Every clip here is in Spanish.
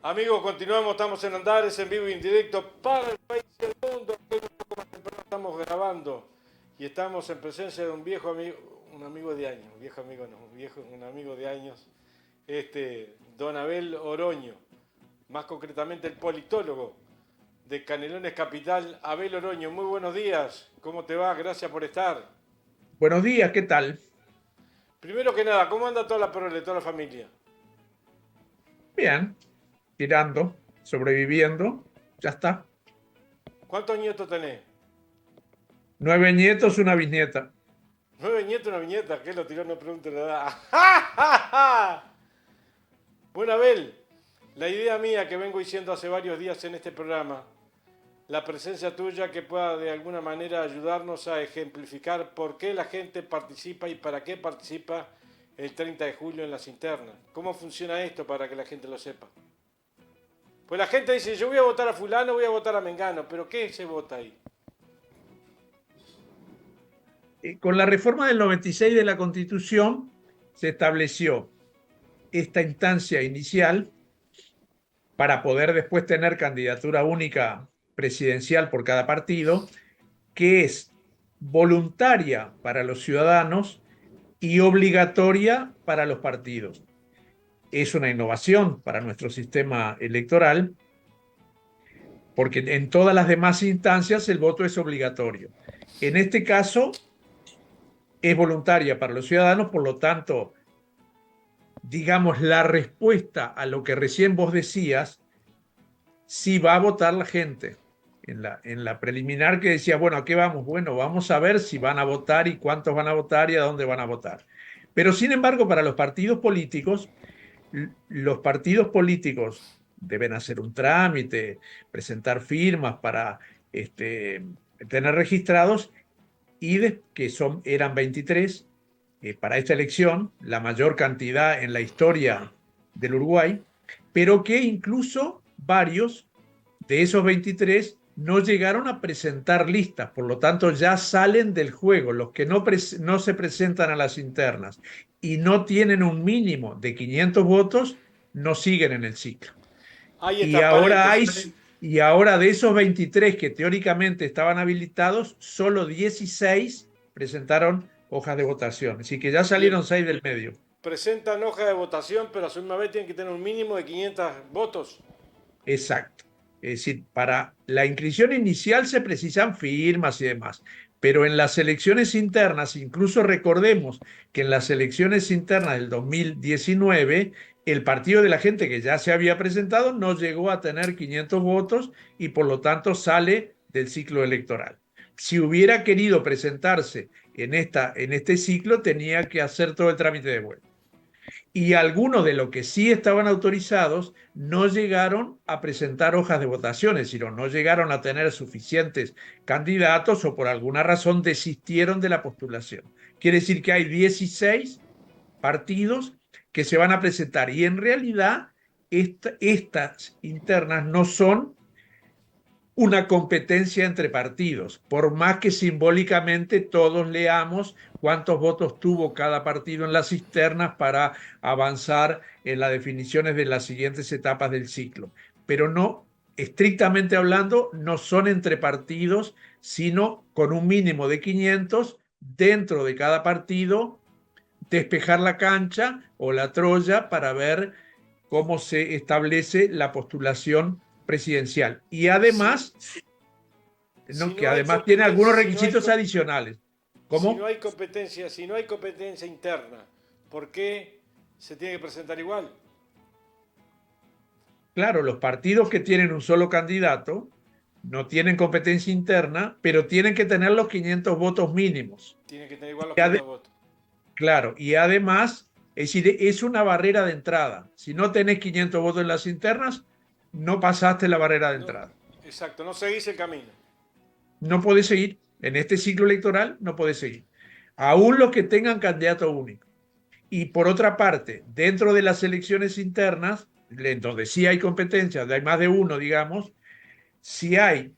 Amigos, continuamos, estamos en Andares, en vivo y en directo para el país y el mundo. Un poco más temprano estamos grabando y estamos en presencia de un viejo amigo, un amigo de años, un viejo amigo no, un amigo de años, don Abel Oroño, más concretamente el politólogo de Canelones Capital, Abel Oroño. Muy buenos días, ¿cómo te va? Gracias por estar. Buenos días, ¿qué tal? Primero que nada, ¿cómo anda toda la prole, toda la familia? Bien, tirando, sobreviviendo, ya está. ¿Cuántos nietos tenés? 9 nietos, una bisnieta. 9 nietos, una viñeta, ¿qué lo tiró? No pregunte la edad. Bueno, Abel, la idea mía que vengo diciendo hace varios días en este programa, la presencia tuya que pueda de alguna manera ayudarnos a ejemplificar por qué la gente participa y para qué participa el 30 de julio en las internas. ¿Cómo funciona esto para que la gente lo sepa? Pues la gente dice, yo voy a votar a fulano, voy a votar a Mengano, pero ¿qué se vota ahí? Con la reforma del 96 de la Constitución se estableció esta instancia inicial para poder después tener candidatura única presidencial por cada partido, que es voluntaria para los ciudadanos y obligatoria para los partidos. Es una innovación para nuestro sistema electoral porque en todas las demás instancias el voto es obligatorio. En este caso es voluntaria para los ciudadanos, por lo tanto, digamos, la respuesta a lo que recién vos decías, sí va a votar la gente. En la preliminar que decía, bueno, ¿a qué vamos? Bueno, vamos a ver si van a votar y cuántos van a votar y a dónde van a votar. Pero sin embargo, para los partidos políticos deben hacer un trámite, presentar firmas para este, tener registrados eran 23 para esta elección, la mayor cantidad en la historia del Uruguay, pero que incluso varios de esos 23 no llegaron a presentar listas, por lo tanto ya salen del juego. Los que no se presentan a las internas y no tienen un mínimo de 500 votos, no siguen en el ciclo. Ahí Y está, ahora hay, paréntesis. y ahora de esos 23 que teóricamente estaban habilitados, solo 16 presentaron hojas de votación. Así que ya Bien, salieron 6 del medio. presentan hoja de votación, pero a su misma vez tienen que tener un mínimo de 500 votos. Exacto. Es decir, para la inscripción inicial se precisan firmas y demás, pero en las elecciones internas, incluso recordemos que en las elecciones internas del 2019, el partido de la gente que ya se había presentado no llegó a tener 500 votos y por lo tanto sale del ciclo electoral. Si hubiera querido presentarse en este ciclo, tenía que hacer todo el trámite de vuelta y algunos de los que sí estaban autorizados no llegaron a presentar hojas de votación, es decir, no llegaron a tener suficientes candidatos o por alguna razón desistieron de la postulación. Quiere decir que hay 16 partidos que se van a presentar y en realidad estas internas no son una competencia entre partidos, por más que simbólicamente todos leamos cuántos votos tuvo cada partido en las cisternas para avanzar en las definiciones de las siguientes etapas del ciclo. Pero no, estrictamente hablando, no son entre partidos, sino con un mínimo de 500 dentro de cada partido, despejar la cancha o la Troya para ver cómo se establece la postulación presidencial. Y Si, además, si ¿no? Que no hay además tiene algunos competencia, requisitos adicionales. si no ¿Cómo? hay competencia, si no hay competencia interna, ¿por qué se tiene que presentar igual? Claro, los partidos que tienen un solo candidato no tienen competencia interna, pero tienen que tener los 500 votos mínimos. Tiene que tener igual los Y 500 votos. claro, y además, es decir, es una barrera de entrada. Si no tenés 500 votos en las internas, no pasaste la barrera de No, entrada. exacto, no seguís el camino. No podés seguir. En este ciclo electoral no podés seguir. Aún los que tengan candidato único. Y por otra parte, dentro de las elecciones internas, en donde sí hay competencia, donde hay más de uno, digamos, si hay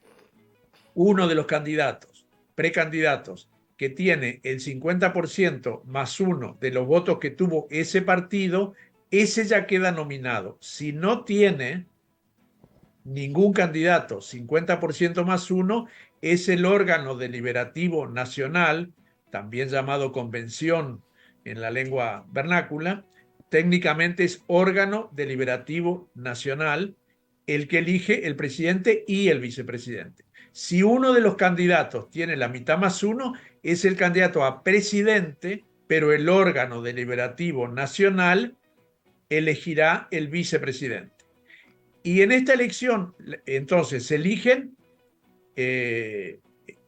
uno de los candidatos, precandidatos, que tiene el 50% más uno de los votos que tuvo ese partido, ese ya queda nominado. Si no tiene ningún candidato, 50% más uno, es el órgano deliberativo nacional, también llamado convención en la lengua vernácula, técnicamente es órgano deliberativo nacional el que elige el presidente y el vicepresidente. Si uno de los candidatos tiene la mitad más uno, es el candidato a presidente, pero el órgano deliberativo nacional elegirá el vicepresidente. Y en esta elección, entonces, se eligen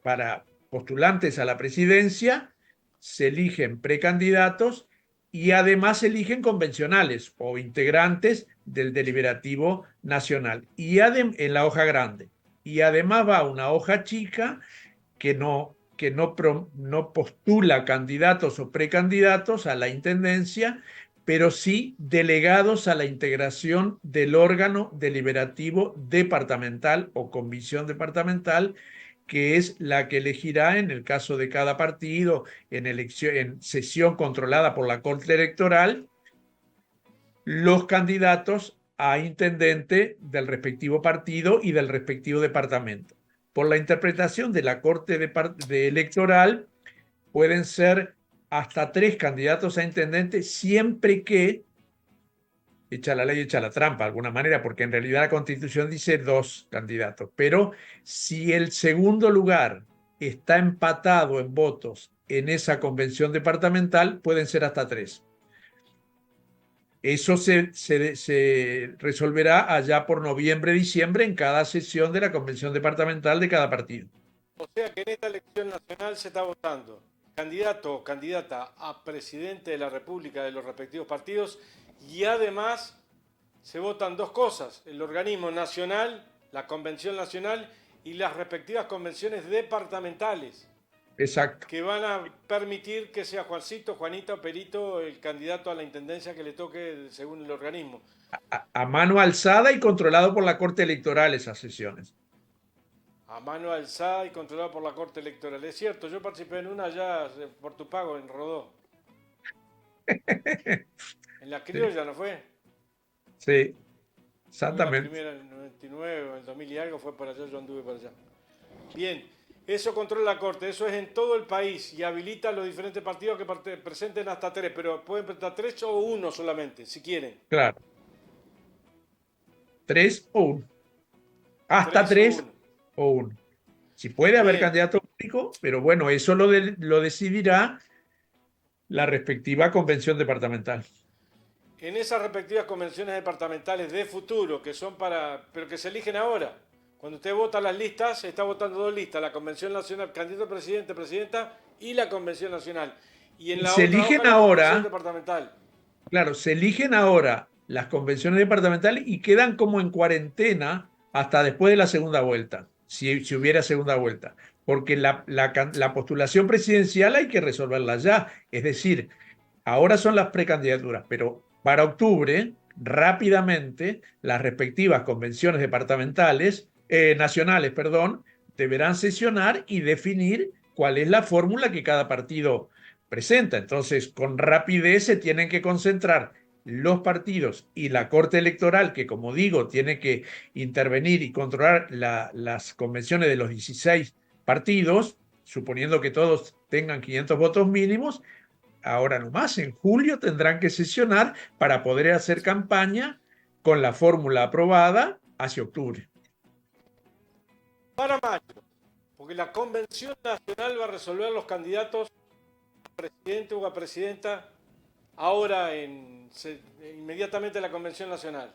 para postulantes a la presidencia, se eligen precandidatos y además se eligen convencionales o integrantes del deliberativo nacional y en la hoja grande. Y además va una hoja chica que no postula candidatos o precandidatos a la intendencia, pero sí delegados a la integración del órgano deliberativo departamental o comisión departamental, que es la que elegirá en el caso de cada partido en sesión controlada por la Corte Electoral los candidatos a intendente del respectivo partido y del respectivo departamento. Por la interpretación de la Corte Electoral, pueden ser hasta 3 candidatos a intendente siempre que, echa la ley, echa la trampa de alguna manera, porque en realidad la Constitución dice 2 candidatos, pero si el segundo lugar está empatado en votos en esa convención departamental, pueden ser hasta 3. Eso se resolverá allá por noviembre, diciembre, en cada sesión de la convención departamental de cada partido. O sea que en esta elección nacional se está votando candidato o candidata a presidente de la República de los respectivos partidos y además se votan 2 cosas, el organismo nacional, la convención nacional y las respectivas convenciones departamentales, Exacto. que van a permitir que sea Juancito, Juanita o Perito el candidato a la intendencia que le toque según el organismo. A mano alzada y controlado por la Corte Electoral esas sesiones. A mano alzada y controlado por la Corte Electoral. Es cierto, yo participé en una ya por tu pago en Rodó. En la Sí, criolla, ¿no fue? sí, Fue la exactamente. primera en el 99 o en el 2000 y algo, fue para allá, yo anduve para allá. Bien, eso controla la Corte, eso es en todo el país y habilita a los diferentes partidos que presenten hasta 3, pero pueden presentar 3 o 1 solamente, si quieren. Claro. 3 o 1. Hasta 3 o 3 1. o 1. Si puede haber Bien, candidato único, pero bueno, eso lo decidirá la respectiva convención departamental. en esas respectivas convenciones departamentales de futuro, que son para, pero que se eligen ahora. Cuando usted vota las listas, se está votando 2 listas, la Convención Nacional, candidato a presidente, presidenta, y la Convención Nacional. Y en Y la se otra hoja, eligen la Convención ahora, Departamental. claro, se eligen ahora las convenciones departamentales y quedan como en cuarentena hasta después de la segunda vuelta, si hubiera segunda vuelta, porque la postulación presidencial hay que resolverla ya, es decir, ahora son las precandidaturas, pero para octubre, rápidamente, las respectivas convenciones nacionales, perdón, deberán sesionar y definir cuál es la fórmula que cada partido presenta. Entonces, con rapidez se tienen que concentrar los partidos y la Corte Electoral, que como digo, tiene que intervenir y controlar las convenciones de los 16 partidos, suponiendo que todos tengan 500 votos mínimos. Ahora nomás, en julio tendrán que sesionar para poder hacer campaña con la fórmula aprobada hacia octubre. Para mayo, porque la Convención Nacional va a resolver los candidatos a presidente o a presidenta ahora inmediatamente en la Convención Nacional.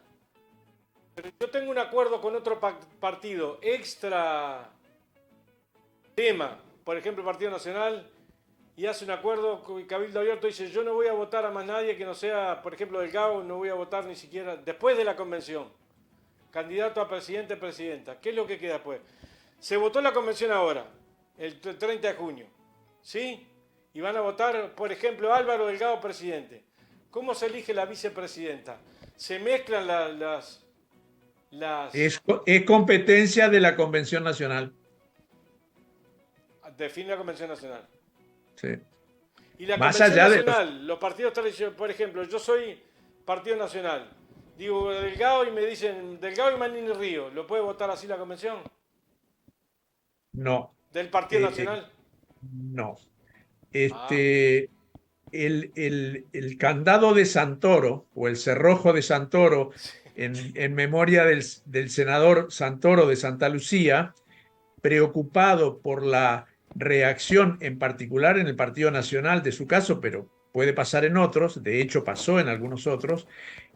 Pero yo tengo un acuerdo con otro partido extra tema, por ejemplo, el Partido Nacional, y hace un acuerdo con el Cabildo Abierto, dice, yo no voy a votar a más nadie que no sea, por ejemplo, Delgado, no voy a votar ni siquiera después de la convención. Candidato a presidente, presidenta. ¿Qué es lo que queda después? Se votó la convención ahora, el 30 de junio, ¿sí? Y van a votar, por ejemplo, Álvaro Delgado, presidente. ¿Cómo se elige la vicepresidenta? Se mezclan las Es competencia de la Convención Nacional. define la Convención Nacional. Sí. Y la Más Convención allá de los... Nacional, los partidos tradicionales, por ejemplo, yo soy Partido Nacional. Digo Delgado y me dicen Delgado y Manini Río. ¿Lo puede votar así la convención? No, ¿Del Partido Nacional? no. Ah, Este, el candado de Santoro o el cerrojo de Santoro en memoria del senador Santoro de Santa Lucía, preocupado por la reacción en particular en el Partido Nacional de su caso, pero puede pasar en otros, de hecho pasó en algunos otros,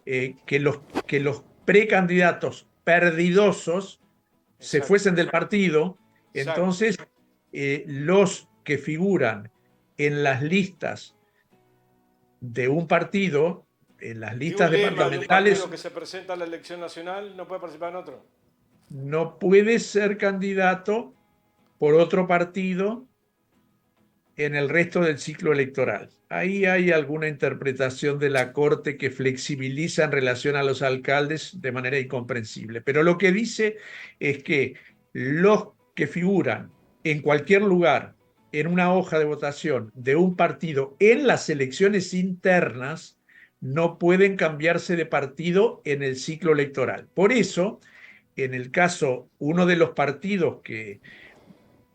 que los precandidatos perdidosos se exacto, fuesen del partido, exacto. entonces los que figuran en las listas de un partido, en las De un listas lema de un partido departamentales, que se presenta a la elección nacional, no puede participar en otro. no puede ser candidato por otro partido en el resto del ciclo electoral. Ahí hay alguna interpretación de la Corte que flexibiliza en relación a los alcaldes de manera incomprensible. Pero lo que dice es que los que figuran en cualquier lugar en una hoja de votación de un partido en las elecciones internas no pueden cambiarse de partido en el ciclo electoral. Por eso, en el caso, uno de los partidos que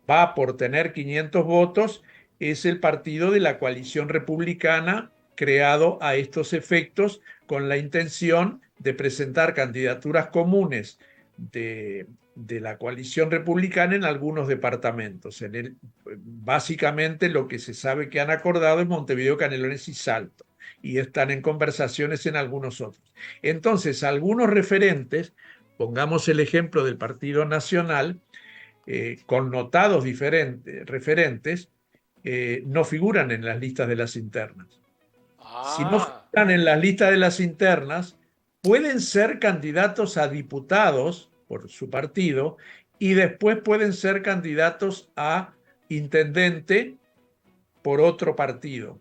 va por tener 500 votos, es el partido de la coalición republicana creado a estos efectos con la intención de presentar candidaturas comunes de la coalición republicana en algunos departamentos. Básicamente lo que se sabe que han acordado es Montevideo, Canelones y Salto, y están en conversaciones en algunos otros. Entonces, algunos referentes, pongamos el ejemplo del Partido Nacional, connotados diferentes, referentes, no figuran en las listas de las internas. Si no Ah, figuran en las listas de las internas, pueden ser candidatos a diputados por su partido y después pueden ser candidatos a intendente por otro partido,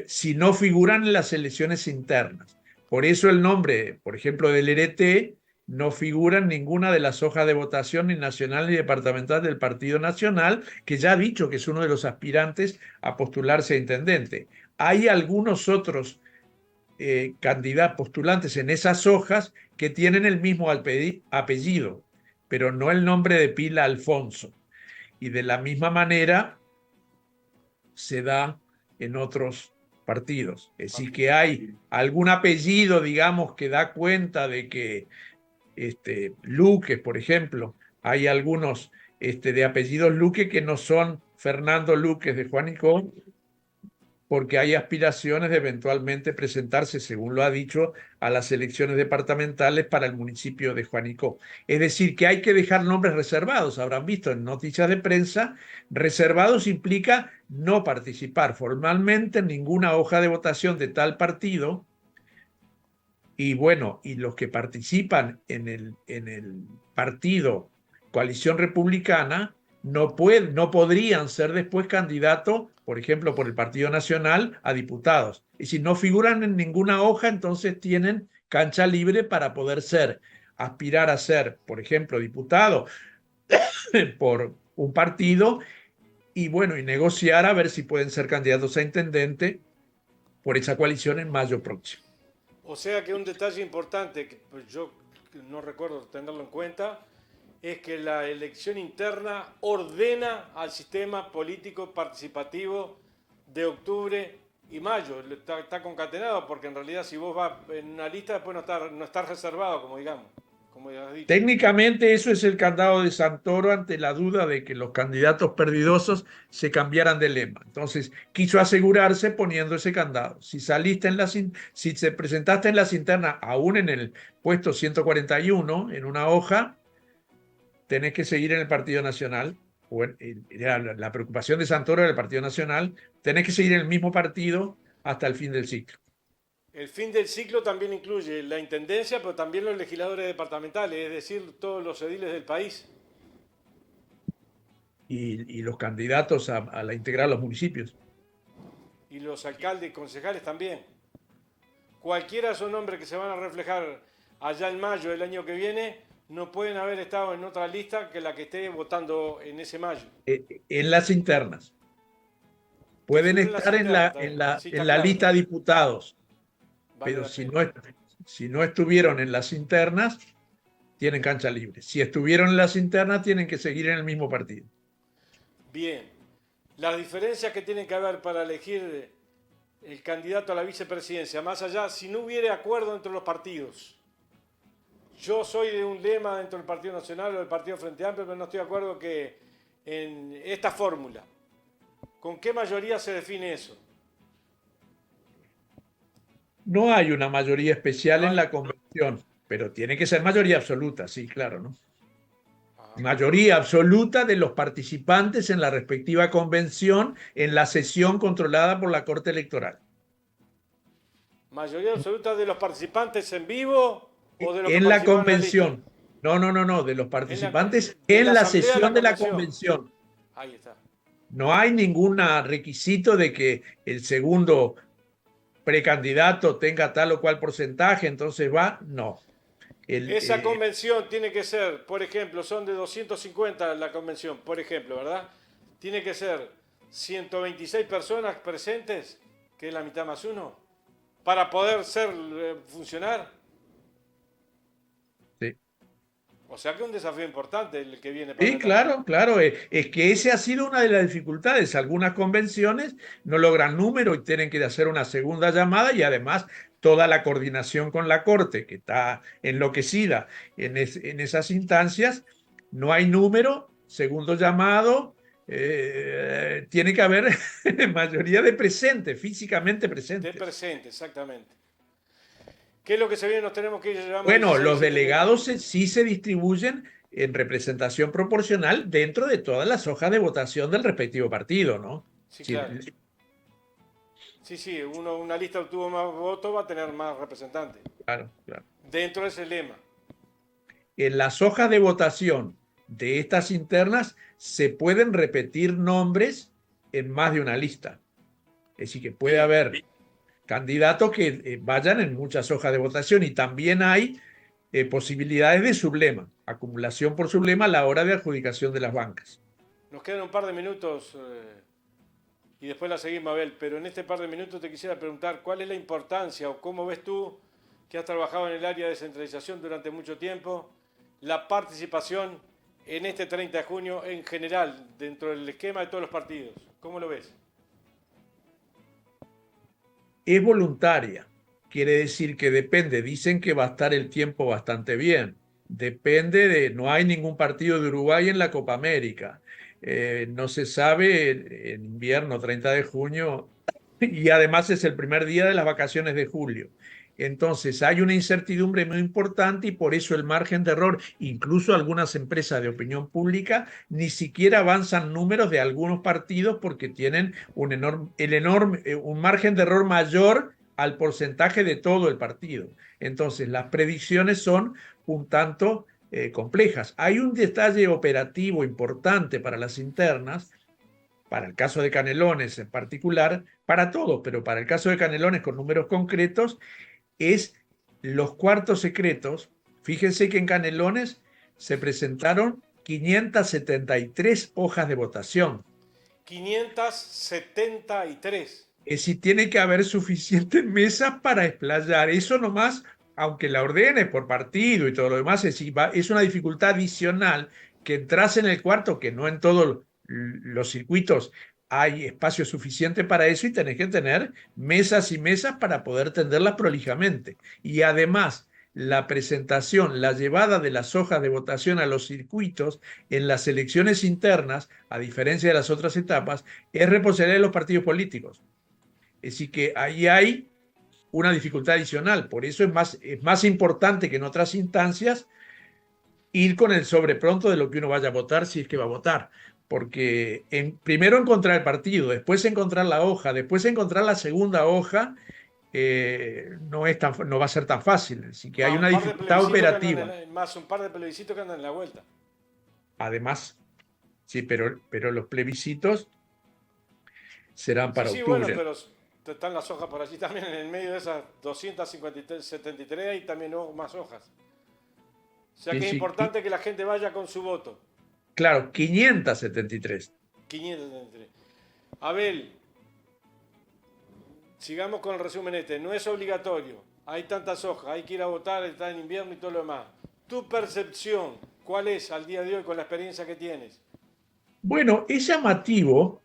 si no figuran en las elecciones internas. Por eso el nombre, por ejemplo, del RT no figura en ninguna de las hojas de votación ni nacional ni departamental del Partido Nacional, que ya ha dicho que es uno de los aspirantes a postularse a intendente. Hay algunos otros candidatos postulantes en esas hojas que tienen el mismo apellido, pero no el nombre de pila Alfonso. Y de la misma manera se da en otros partidos. Es decir, que hay algún apellido, digamos, que da cuenta de que Luque, por ejemplo, hay algunos de apellidos Luque que no son Fernando Luque de Juanico, porque hay aspiraciones de eventualmente presentarse, según lo ha dicho, a las elecciones departamentales para el municipio de Juanico. Es decir, que hay que dejar nombres reservados. Habrán visto en noticias de prensa, reservados implica no participar formalmente en ninguna hoja de votación de tal partido. Y bueno, y los que participan en el partido Coalición Republicana no podrían ser después candidatos, por ejemplo, por el Partido Nacional, a diputados. Y si no figuran en ninguna hoja, entonces tienen cancha libre para poder aspirar a ser, por ejemplo, diputado por un partido y bueno, y negociar a ver si pueden ser candidatos a intendente por esa coalición en mayo próximo. o sea que un detalle importante, que pues, yo no recuerdo tenerlo en cuenta, es que la elección interna ordena al sistema político participativo de octubre y mayo. Está concatenado porque en realidad si vos vas en una lista después no está reservado, como digamos, como ya has dicho. Técnicamente eso es el candado de Santoro ante la duda de que los candidatos perdidosos se cambiaran de lema. Entonces quiso asegurarse poniendo ese candado. Si te presentaste en las internas, aún en el puesto 141, en una hoja, tenés que seguir en el Partido Nacional. Era la preocupación de Santoro del Partido Nacional, tenés que seguir en el mismo partido hasta el fin del ciclo. El fin del ciclo también incluye la intendencia, pero también los legisladores departamentales, es decir, todos los ediles del país Y los candidatos a la integrar los municipios. y los alcaldes y concejales también. Cualquiera de esos nombres que se van a reflejar allá en mayo del año que viene no pueden haber estado en otra lista que la que esté votando en ese mayo. En las internas. Que Pueden figuren las estar internas, está bien. Sí, en está la claro, está lista claro. diputados, Vale pero la pena. Si no estuvieron en las internas, tienen cancha libre. Si estuvieron en las internas, tienen que seguir en el mismo partido. Bien. Las diferencias que tienen que haber para elegir el candidato a la vicepresidencia, más allá, si no hubiera acuerdo entre los partidos. Yo soy de un lema dentro del Partido Nacional o del Partido Frente Amplio, pero no estoy de acuerdo que en esta fórmula, ¿con qué mayoría se define eso? No hay una mayoría especial No en hay... la convención, pero tiene que ser mayoría absoluta, sí, claro, ¿no? Ajá. Mayoría absoluta de los participantes en la respectiva convención en la sesión controlada por la Corte Electoral. ¿Mayoría absoluta de los participantes en vivo o de los que En la participaron en la lista? convención. No, no, no, no, de los participantes De la en la asamblea de la sesión de la convención. convención. Ahí está. No hay ningún requisito de que el segundo precandidato tenga tal o cual porcentaje, entonces va, no. Esa convención tiene que ser, por ejemplo, son de 250 la convención, por ejemplo, ¿verdad? Tiene que ser 126 personas presentes, que es la mitad más uno, para poder funcionar. Sí. O sea que es un desafío importante el que viene para Sí, esta etapa. claro, claro. Es que ese ha sido una de las dificultades. Algunas convenciones no logran número y tienen que hacer una segunda llamada y además toda la coordinación con la Corte, que está enloquecida en esas instancias, no hay número, segundo llamado, tiene que haber mayoría de presentes, físicamente De presentes. presente, exactamente. ¿Qué es lo que se viene? Nos tenemos que ir, llevamos Bueno, 16, los 17 delegados minutos. sí se distribuyen en representación proporcional dentro de todas las hojas de votación del respectivo partido, ¿no? Sí, Sí, claro. Sí, sí, una lista obtuvo más votos, va a tener más representantes. claro, claro. Dentro de ese lema. En las hojas de votación de estas internas se pueden repetir nombres en más de una lista. Es decir, que puede Bien. haber candidatos que vayan en muchas hojas de votación y también hay posibilidades de sublema, acumulación por sublema a la hora de adjudicación de las bancas. Nos quedan un par de minutos y después la seguimos, Mabel, pero en este par de minutos te quisiera preguntar cuál es la importancia o cómo ves tú, que has trabajado en el área de descentralización durante mucho tiempo, la participación en este 30 de junio en general, dentro del esquema de todos los partidos. ¿Cómo lo ves? Es voluntaria, quiere decir que depende, dicen que va a estar el tiempo bastante bien, depende de, no hay ningún partido de Uruguay en la Copa América. No se sabe en invierno, 30 de junio, y además es el primer día de las vacaciones de julio. Entonces hay una incertidumbre muy importante y por eso el margen de error, incluso algunas empresas de opinión pública, ni siquiera avanzan números de algunos partidos porque tienen un margen de error mayor al porcentaje de todo el partido. Entonces las predicciones son un tanto complejas. Hay un detalle operativo importante para las internas, para el caso de Canelones en particular, para todos, pero para el caso de Canelones con números concretos, es los cuartos secretos. Fíjense que en Canelones se presentaron 573 hojas de votación. 573. Es decir, tiene que haber suficientes mesas para explayar. Eso nomás, aunque la ordene por partido y todo lo demás, es una dificultad adicional que entras en el cuarto, que no en todos los circuitos hay espacio suficiente para eso y tenés que tener mesas y mesas para poder tenderlas prolijamente. Y además, la presentación, la llevada de las hojas de votación a los circuitos en las elecciones internas, a diferencia de las otras etapas, es responsabilidad de los partidos políticos. Es decir, que ahí hay una dificultad adicional. Por eso es más importante que en otras instancias ir con el sobrepronto de lo que uno vaya a votar si es que va a votar. Porque primero encontrar el partido, después encontrar la hoja, después encontrar la segunda hoja, no va a ser tan fácil. Así que hay Más un una par de dificultad plebiscitos que andan operativa. más un par de plebiscitos que andan en la vuelta. Además, sí, pero los plebiscitos serán Sí, para sí, bueno, octubre. pero están las hojas por allí también, en el medio de esas 273 hay también más hojas. O sea Sí, que es sí, importante que la gente vaya con su voto. claro, 573. 573. Abel, sigamos con el resumen este. No es obligatorio. hay tantas hojas, hay que ir a votar, está en invierno y todo lo demás. Tu percepción, ¿cuál es al día de hoy con la experiencia que tienes? Bueno, es llamativo,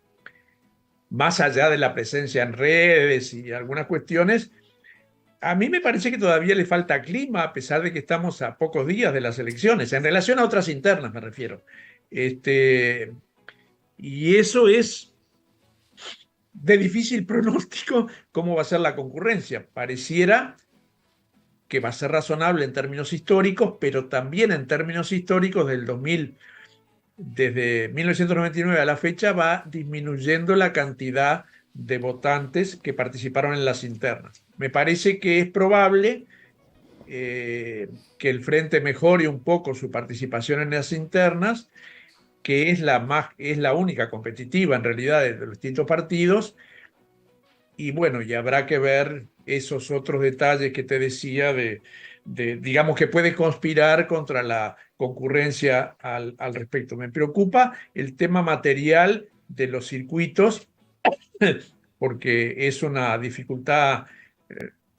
más allá de la presencia en redes y algunas cuestiones, a mí me parece que todavía le falta clima, a pesar de que estamos a pocos días de las elecciones, en relación a otras internas me refiero. Este, y eso es de difícil pronóstico cómo va a ser la concurrencia. Pareciera que va a ser razonable en términos históricos, pero también en términos históricos del 2000, desde 1999 a la fecha, va disminuyendo la cantidad de votantes que participaron en las internas. Me parece que es probable que el Frente mejore un poco su participación en las internas, que es la única competitiva en realidad de los distintos partidos, y bueno, y habrá que ver esos otros detalles que te decía digamos, que puede conspirar contra la concurrencia al respecto. Me preocupa el tema material de los circuitos, porque es una dificultad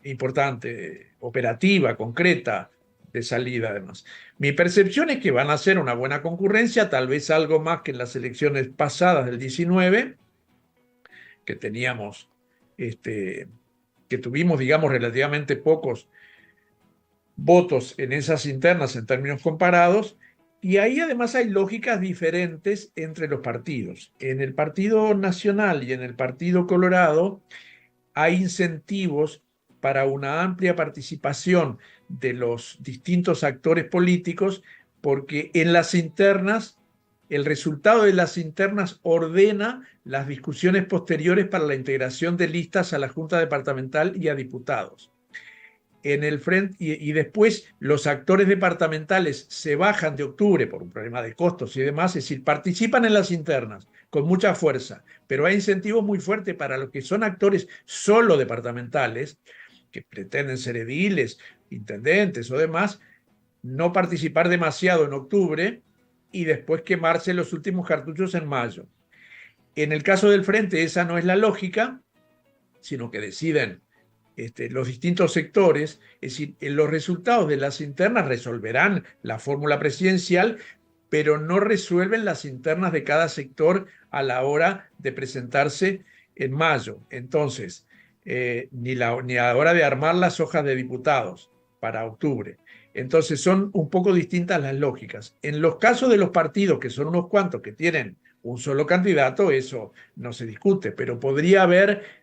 importante, operativa, concreta, de salida además. Mi percepción es que van a ser una buena concurrencia, tal vez algo más que en las elecciones pasadas del 19, que teníamos, que tuvimos, digamos, relativamente pocos votos en esas internas en términos comparados, y ahí además hay lógicas diferentes entre los partidos. En el Partido Nacional y en el Partido Colorado hay incentivos para una amplia participación de los distintos actores políticos, porque en las internas, el resultado de las internas ordena las discusiones posteriores para la integración de listas a la Junta Departamental y a diputados. En el frente, y después los actores departamentales se bajan de octubre por un problema de costos y demás, es decir, participan en las internas con mucha fuerza, pero hay incentivos muy fuertes para los que son actores solo departamentales, que pretenden ser ediles, intendentes o demás, no participar demasiado en octubre y después quemarse los últimos cartuchos en mayo. En el caso del frente esa no es la lógica, sino que deciden los distintos sectores, es decir, los resultados de las internas resolverán la fórmula presidencial, pero no resuelven las internas de cada sector a la hora de presentarse en mayo. Entonces, ni a la hora de armar las hojas de diputados para octubre. Entonces, son un poco distintas las lógicas. En los casos de los partidos, que son unos cuantos que tienen un solo candidato, eso no se discute, pero podría haber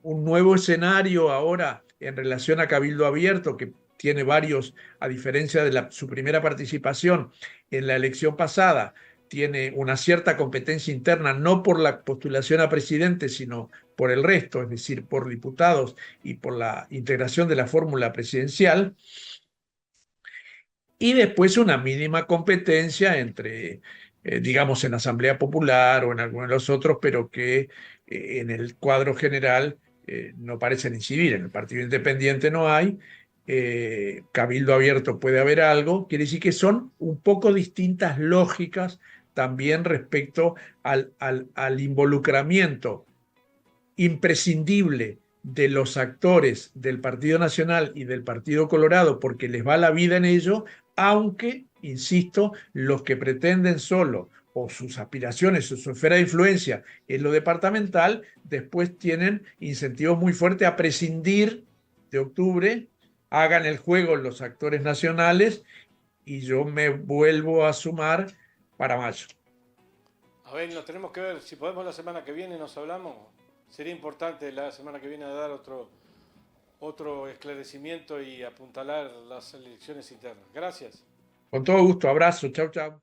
un nuevo escenario ahora en relación a Cabildo Abierto, que tiene varios, a diferencia de su primera participación en la elección pasada, tiene una cierta competencia interna, no por la postulación a presidente, sino por el resto, es decir, por diputados y por la integración de la fórmula presidencial. Y después una mínima competencia entre, digamos, en la Asamblea Popular o en algunos de los otros, pero que en el cuadro general no parecen incidir. En el Partido Independiente no hay, Cabildo Abierto puede haber algo, quiere decir que son un poco distintas lógicas también respecto al involucramiento imprescindible de los actores del Partido Nacional y del Partido Colorado, porque les va la vida en ello, aunque, insisto, los que pretenden solo o sus aspiraciones o su esfera de influencia en lo departamental, después tienen incentivos muy fuertes a prescindir de octubre, hagan el juego los actores nacionales y yo me vuelvo a sumar para mayo. A ver, nos tenemos que ver, si podemos la semana que viene nos hablamos. Sería importante la semana que viene dar otro esclarecimiento y apuntalar las elecciones internas. Gracias. Con todo gusto, abrazo, chau, chau.